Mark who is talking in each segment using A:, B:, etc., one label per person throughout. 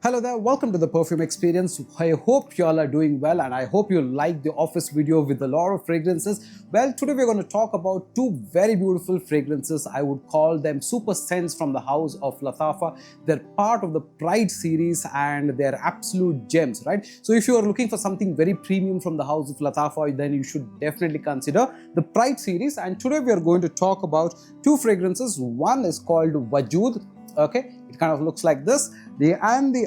A: Hello there, welcome to the Perfume Experience. I hope you all are doing well and I hope you like the office video with a lot of fragrances. Well, today we're going to talk about two very beautiful fragrances. I would call them super scents from the house of Lattafa. They're part of the Pride series and they're absolute gems, right? So if you are looking for something very premium from the house of Lattafa, then you should definitely consider the Pride series. And today we are going to talk about two fragrances. One is called Wajood. Okay, it kind of looks like this. The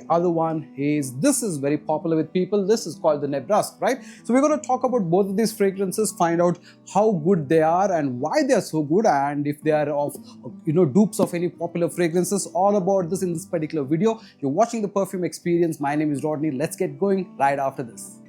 A: other one is, this is very popular with people. This is called the Nebras, right? So we're going to talk about both of these fragrances, find out how good they are and why they are so good, and if they are of dupes of any popular fragrances. All about this in this particular video. You're watching the Perfume Experience. My name is Rodney. Let's get going right after this.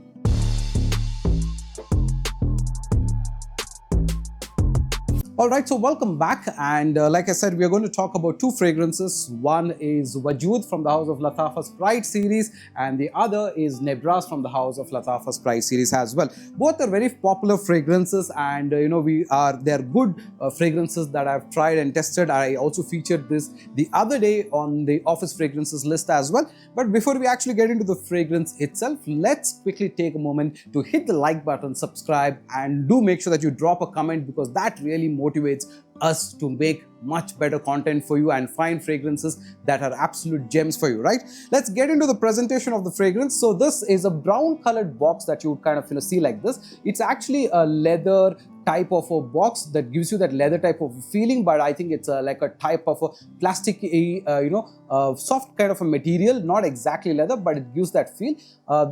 A: Alright, so welcome back, and like I said, we are going to talk about two fragrances. One is Wajood from the house of Lattafa's Pride series, and the other is Nebras from the house of Lattafa's Pride series as well. Both are very popular fragrances, and they're good fragrances that I've tried and tested. I also featured this the other day on the office fragrances list as well. But before we actually get into the fragrance itself, let's quickly take a moment to hit the like button, subscribe, and do make sure that you drop a comment, because that really motivates us to make much better content for you and find fragrances that are absolute gems for you, right? Let's get into the presentation of the fragrance. So this is a brown colored box that you would kind of see like this. It's actually a leather type of a box that gives you that leather type of feeling, but I think it's like a type of a plasticky, soft kind of a material, not exactly leather, but it gives that feel.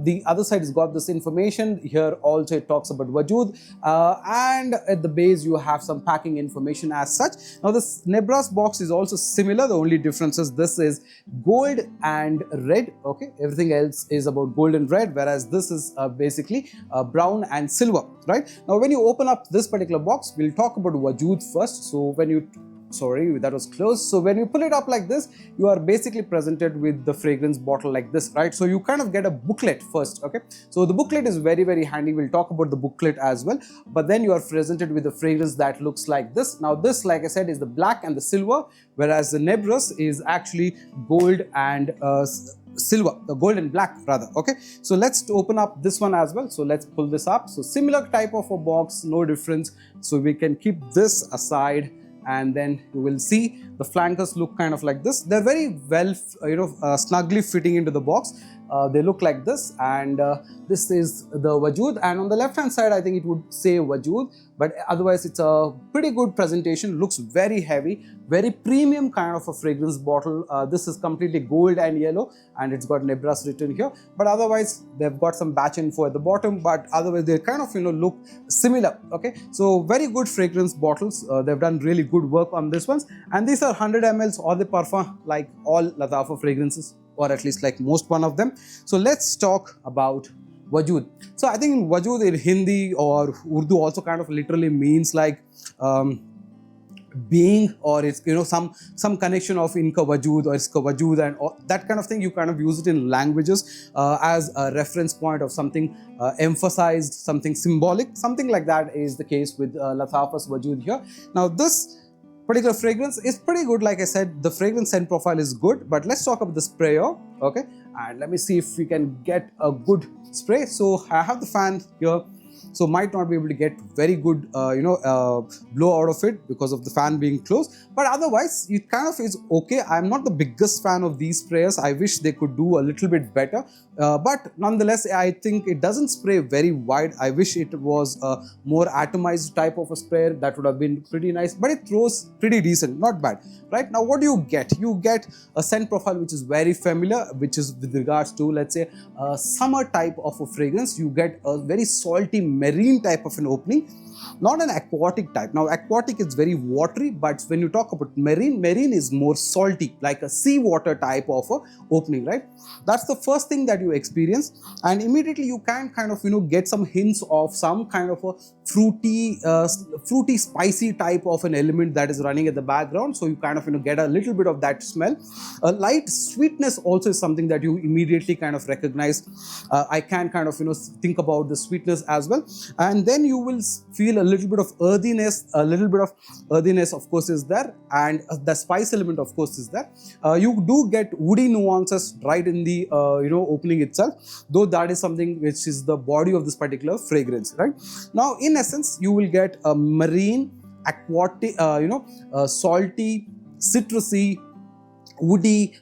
A: The other side has got this information. Here also it talks about Wajood, and at the base you have some packing information as such. Now this Nebras box is also similar. The only difference is this is gold and red. Okay, everything else is about gold and red, whereas this is basically brown and silver, right? Now when you open up this particular box, we'll talk about Wajood first. So when you that was close. So when you pull it up like this, you are basically presented with the fragrance bottle like this, right? So you kind of get a booklet first, okay? So the booklet is very, very handy. We'll talk about the booklet as well. But then you are presented with a fragrance that looks like this. Now this, like I said, is the black and the silver, whereas the Nebras is actually gold and silver, the gold and black rather. Okay, so let's open up this one as well. So let's pull this up. So similar type of a box, no difference. So we can keep this aside, and then you will see the flankers look kind of like this. They're very well snugly fitting into the box. They look like this, and this is the Wajood, and on the left hand side I think it would say Wajood, but otherwise it's a pretty good presentation. Looks very heavy, very premium kind of a fragrance bottle. This is completely gold and yellow, and it's got Nebras written here, but otherwise they've got some batch info at the bottom, but otherwise they kind of look similar. Okay, so very good fragrance bottles. They've done really good work on this ones, and these are 100 ml or the Parfum, like all Lattafa fragrances, or at least like most one of them. So let's talk about Wajood. So I think Wajood in Hindi or Urdu also kind of literally means like being, or it's some connection of Inka Wajood or Iska Wajood and that kind of thing. You kind of use it in languages as a reference point of something emphasized, something symbolic, something like that is the case with Lattafa's Wajood here. Now this particular fragrance is pretty good. Like I said, the fragrance scent profile is good, but let's talk about the sprayer. Okay, and let me see if we can get a good spray. So I have the fan here, so might not be able to get very good blow out of it because of the fan being closed, but otherwise it kind of is okay. I'm not the biggest fan of these sprayers. I wish they could do a little bit better, but nonetheless I think it doesn't spray very wide. I wish it was a more atomized type of a sprayer. That would have been pretty nice, but it throws pretty decent, not bad. Right now, what do you get? You get a scent profile which is very familiar, which is with regards to, let's say, a summer type of a fragrance. You get a very salty marine type of an opening, not an aquatic type. Now aquatic is very watery, but when you talk about marine is more salty, like a seawater type of a opening, right? That's the first thing that you experience, and immediately you can kind of get some hints of some kind of a fruity spicy type of an element that is running at the background. So you kind of get a little bit of that smell. A light sweetness also is something that you immediately kind of recognize. I can kind of think about the sweetness as well. well. And then you will feel a little bit of earthiness, of course is there, and the spice element of course is there. You do get woody nuances right in the opening itself, though that is something which is the body of this particular fragrance, right? Now in essence you will get a marine, aquatic, salty, citrusy, woody,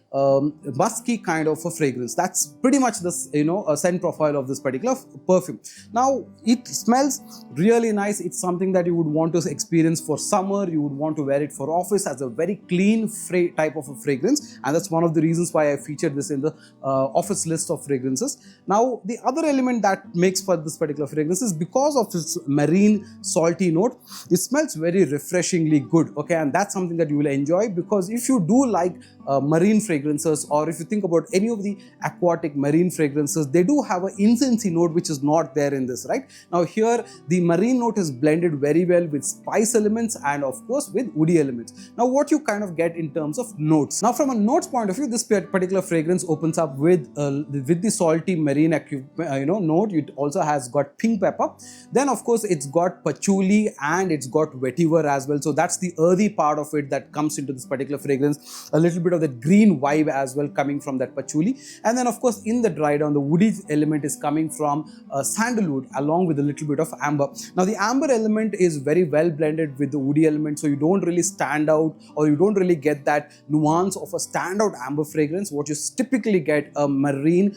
A: musky kind of a fragrance. That's pretty much this a scent profile of this particular perfume. Now it smells really nice. It's something that you would want to experience for summer. You would want to wear it for office as a very clean type of a fragrance, and that's one of the reasons why I featured this in the office list of fragrances. Now the other element that makes for this particular fragrance is because of its marine salty note, it smells very refreshingly good, okay, and that's something that you will enjoy, because if you do like marine fragrances, or if you think about any of the aquatic marine fragrances, they do have an incensey note which is not there in this, right? Now here the marine note is blended very well with spice elements and of course with woody elements. Now what you kind of get in terms of notes. Now from a notes point of view, this particular fragrance opens up with the salty marine note. It also has got pink pepper. Then of course it's got patchouli and it's got vetiver as well. So that's the earthy part of it that comes into this particular fragrance. A little bit of that green vibe as well coming from that patchouli, and then of course in the dry down the woody element is coming from sandalwood along with a little bit of amber. Now the amber element is very well blended with the woody element, so you don't really stand out, or you don't really get that nuance of a standout amber fragrance. What you typically get a marine,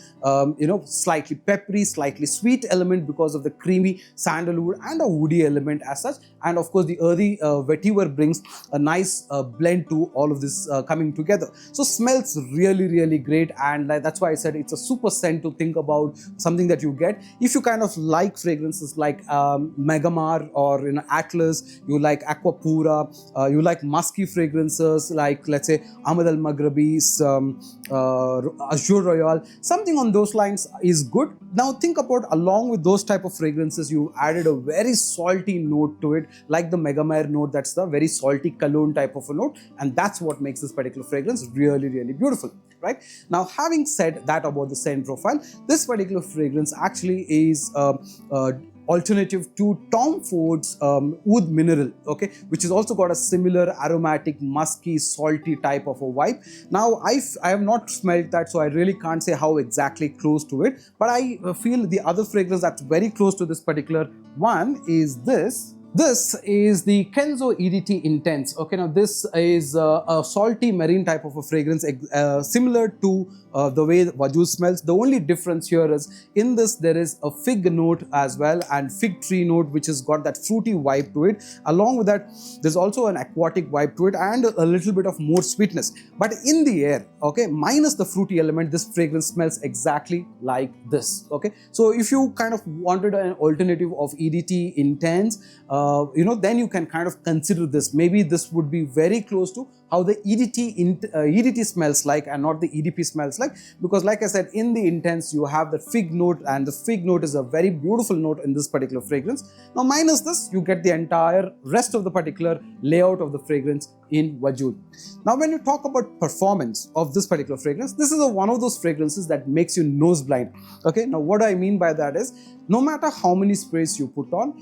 A: slightly peppery, slightly sweet element because of the creamy sandalwood, and a woody element as such, and of course the earthy vetiver brings a nice blend to all of this coming together. So smells really great, and that's why I said it's a super scent to think about, something that you get if you kind of like fragrances like Megamar or Atlas, you like Aquapura, you like musky fragrances like, let's say, Ahmad Al Maghrabi's Azure Royale, something on those lines is good. Now think about, along with those type of fragrances, you added a very salty note to it, like the Megamar note. That's the very salty cologne type of a note, and that's what makes this particular fragrance really beautiful, right? Now having said that about the scent profile, this particular fragrance actually is alternative to Tom Ford's Oud Mineral, okay, which has also got a similar aromatic, musky, salty type of a vibe. Now I have not smelled that, so I really can't say how exactly close to it, but I feel the other fragrance that's very close to this particular one is this. This is the Kenzo EDT Intense. Okay, now this is a salty marine type of a fragrance, similar to the way Wajood smells. The only difference here is in this there is a fig note as well, and fig tree note, which has got that fruity vibe to it. Along with that, there's also an aquatic vibe to it and a little bit of more sweetness. But in the air, okay, minus the fruity element, this fragrance smells exactly like this. Okay, so if you kind of wanted an alternative of EDT Intense, then you can kind of consider this. Maybe this would be very close to how the EDT smells like, and not the EDP smells like, because like I said, in the Intense you have the fig note, and the fig note is a very beautiful note in this particular fragrance. Now minus this, you get the entire rest of the particular layout of the fragrance in Wajood. Now when you talk about performance of this particular fragrance, this is one of those fragrances that makes you nose blind. Okay, now what I mean by that is, no matter how many sprays you put on,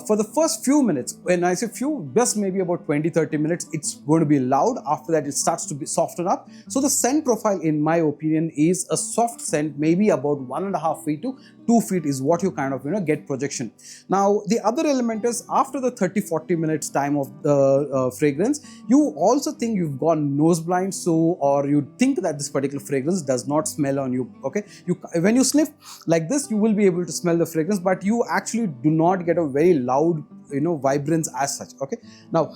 A: for the first few minutes, when I say few, just maybe about 20-30 minutes, it's going to be loud. After that, it starts to be soften up. So the scent profile, in my opinion, is a soft scent, maybe about 1.5 feet to 2 feet is what you kind of get projection. Now the other element is, after the 30-40 minutes time of the fragrance, you also think you've gone nose blind, so, or you think that this particular fragrance does not smell on you. Okay, when you sniff like this, you will be able to smell the fragrance, but you actually do not get a very loud vibrance as such. Okay, now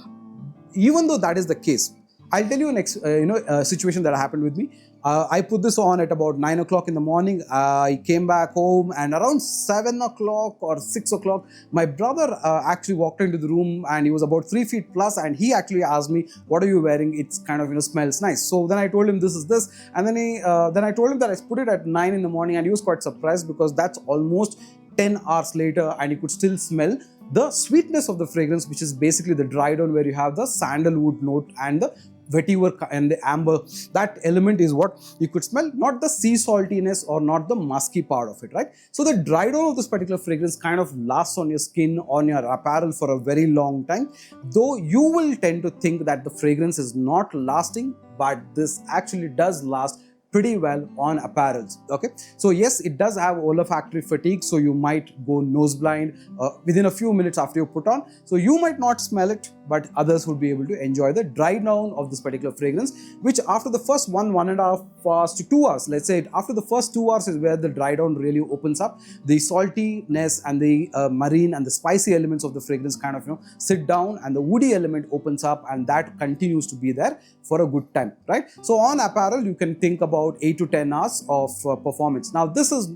A: even though that is the case, I'll tell you a situation that happened with me. I put this on at about 9 o'clock in the morning. I came back home, and around 7 o'clock or 6 o'clock, my brother actually walked into the room, and he was about 3 feet plus, and he actually asked me, "What are you wearing? It's kind of smells nice." So then I told him this is this, and then I told him that I put it at 9 in the morning, and he was quite surprised because that's almost 10 hours later, and you could still smell the sweetness of the fragrance, which is basically the dry down, where you have the sandalwood note and the vetiver and the amber, that element is what you could smell, not the sea saltiness or not the musky part of it, right? So the dry down of this particular fragrance kind of lasts on your skin, on your apparel for a very long time, though you will tend to think that the fragrance is not lasting, but this actually does last pretty well on apparels. Okay, so yes, it does have olfactory fatigue, so you might go nose blind within a few minutes after you put on, so you might not smell it, but others would be able to enjoy the dry down of this particular fragrance, which after the first 1.5 hours to 2 hours, let's say after the first 2 hours is where the dry down really opens up. The saltiness and the marine and the spicy elements of the fragrance kind of sit down, and the woody element opens up, and that continues to be there for a good time, right? So on apparel you can think about 8 to 10 hours of performance. Now this is,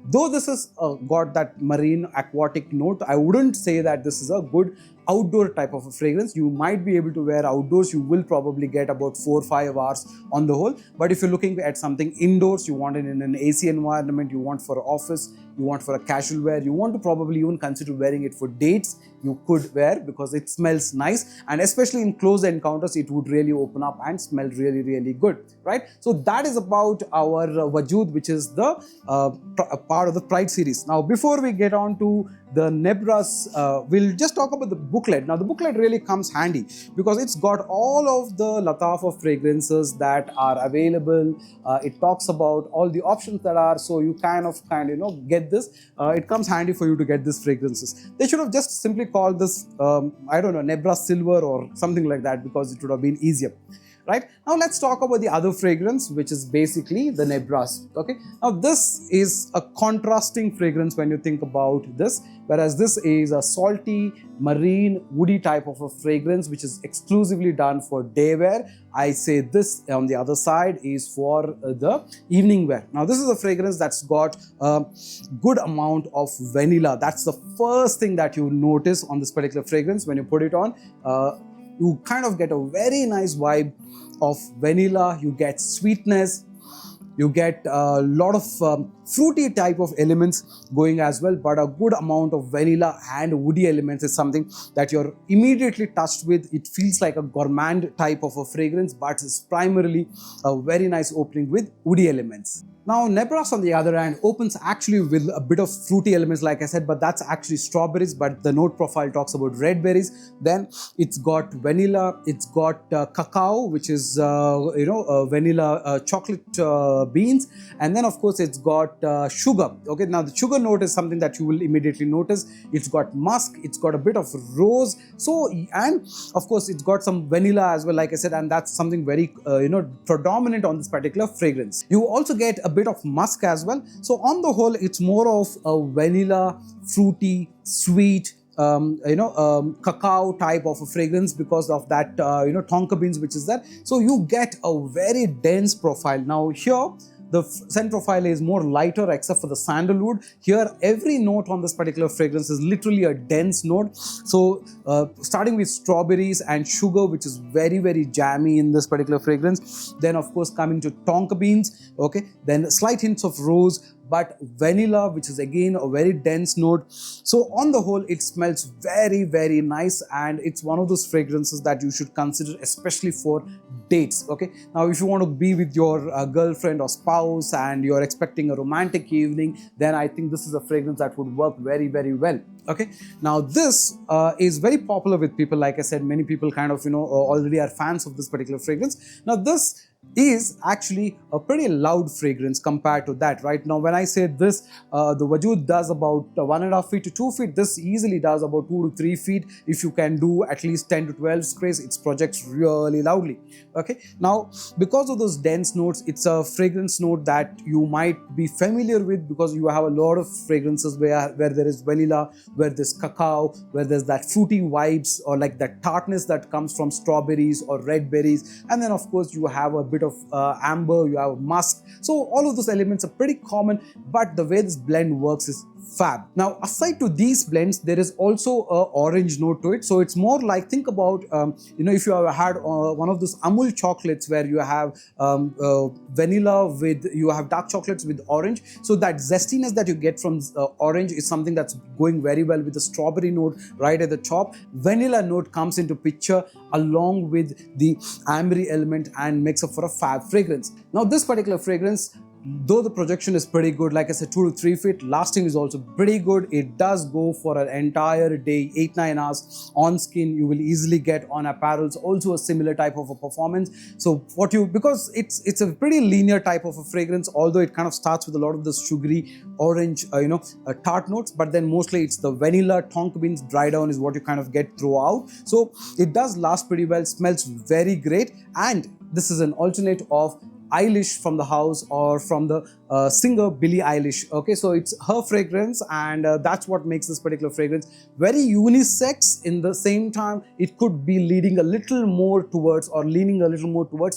A: though this is got that marine aquatic note, I wouldn't say that this is a good outdoor type of a fragrance. You might be able to wear outdoors, you will probably get about 4 or 5 hours on the whole, but if you're looking at something indoors, you want it in an AC environment, you want for office, you want for a casual wear, you want to probably even consider wearing it for dates, you could wear, because it smells nice, and especially in close encounters it would really open up and smell really, really good, right? So that is about our Wajood, which is the part of the Pride series. Now before we get on to the Nebras, we'll just talk about the booklet. Now the booklet really comes handy because it's got all of the Lattafa fragrances that are available. It talks about all the options that are, so you kind of get this. It comes handy for you to get these fragrances. They should have just simply called this I don't know, Nebras Silver or something like that, because it would have been easier. Right, now let's talk about the other fragrance, which is basically the Nebras. Okay, now this is a contrasting fragrance when you think about this, whereas this is a salty, marine, woody type of a fragrance which is exclusively done for day wear. I say this on the other side is for the evening wear. Now this is a fragrance that's got a good amount of vanilla. That's the first thing that you notice on this particular fragrance when you put it on. You kind of get a very nice vibe of vanilla, you get sweetness, you get a lot of fruity type of elements going as well, but a good amount of vanilla and woody elements is something that you're immediately touched with. It feels like a gourmand type of a fragrance, but it's primarily a very nice opening with woody elements. Now Nebras on the other hand opens actually with a bit of fruity elements, like I said, but that's actually strawberries, but the note profile talks about red berries. Then it's got vanilla, it's got cacao, which is vanilla chocolate beans, and then of course it's got sugar. Okay, now the sugar note is something that you will immediately notice. It's got musk, it's got a bit of rose, so, and of course it's got some vanilla as well, like I said, and that's something very predominant on this particular fragrance. You also get a bit of musk as well. So on the whole, it's more of a vanilla, fruity, sweet, cacao type of a fragrance because of that tonka beans which is there. So you get a very dense profile. Now here the scent profile is more lighter except for the sandalwood. Here every note on this particular fragrance is literally a dense note. So starting with strawberries and sugar, which is very, very jammy in this particular fragrance. Then of course coming to tonka beans, okay, then slight hints of rose, but vanilla, which is again a very dense note. So on the whole, it smells very, very nice, and it's one of those fragrances that you should consider, especially for dates. Okay, now if you want to be with your girlfriend or spouse and you're expecting a romantic evening, then I think this is a fragrance that would work very, very well. Okay, now this is very popular with people. Like I said, many people kind of already are fans of this particular fragrance. Now this is actually a pretty loud fragrance compared to that. Right now when I say this, the Wajood does about 1.5 feet to 2 feet. This easily does about 2 to 3 feet. If you can do at least 10 to 12 sprays, it projects really loudly. Okay, now because of those dense notes, it's a fragrance note that you might be familiar with, because you have a lot of fragrances where there is vanilla, where there's cacao, where there's that fruity vibes or like that tartness that comes from strawberries or red berries, and then of course you have a bit of amber, you have musk. So all of those elements are pretty common, but the way this blend works is fab. Now, aside to these blends, there is also a orange note to it. So it's more like, think about, if you have had one of those Amul chocolates where you have vanilla with, you have dark chocolates with orange. So that zestiness that you get from orange is something that's going very well with the strawberry note right at the top. Vanilla note comes into picture along with the ambery element and makes up for a fab fragrance. Now, this particular fragrance, though the projection is pretty good, like I said, 2 to 3 feet, lasting is also pretty good. It does go for an entire day, 8-9 hours on skin. You will easily get on apparels, also a similar type of a performance. So because it's a pretty linear type of a fragrance, although it kind of starts with a lot of the sugary orange, tart notes, but then mostly it's the vanilla, tonka beans, dry down is what you kind of get throughout. So it does last pretty well, smells very great, and this is an alternate of Eilish from the house, or from the singer Billie Eilish. Okay, so it's her fragrance, and that's what makes this particular fragrance very unisex. In the same time, it could be leaning a little more towards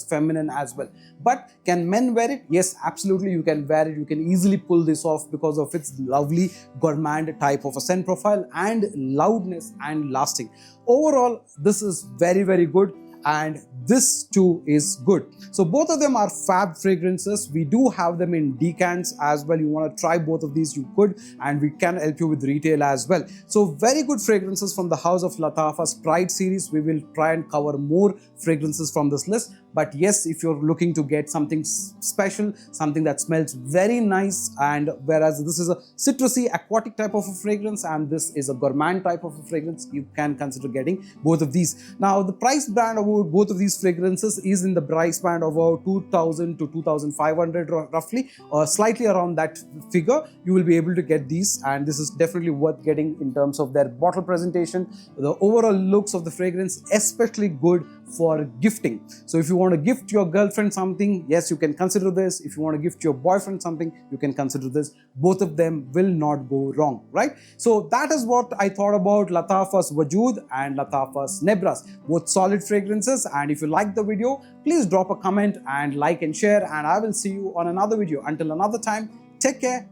A: feminine as well. But can men wear it? Yes, absolutely, you can wear it. You can easily pull this off because of its lovely gourmand type of a scent profile and loudness and lasting. Overall, this is very, very good, and this too is good. So both of them are fab fragrances. We do have them in decants as well. You want to try both of these, you could, and we can help you with retail as well. So very good fragrances from the House of Lattafa's Pride series. We will try and cover more fragrances from this list. But yes, if you're looking to get something special, something that smells very nice, and whereas this is a citrusy aquatic type of a fragrance and this is a gourmand type of a fragrance, you can consider getting both of these. Now, the price band of both of these fragrances is in the price band of about 2,000 to 2,500 roughly, or slightly around that figure. You will be able to get these, and this is definitely worth getting in terms of their bottle presentation, the overall looks of the fragrance, especially good for gifting. So if you want to gift your girlfriend something, yes, you can consider this. If you want to gift your boyfriend something, you can consider this. Both of them will not go wrong, right? So that is what I thought about Lattafa's Wajood and Lattafa's Nebras, both solid fragrances. And if you like the video, please drop a comment and like and share, and I will see you on another video. Until another time, take care.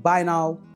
A: Bye now.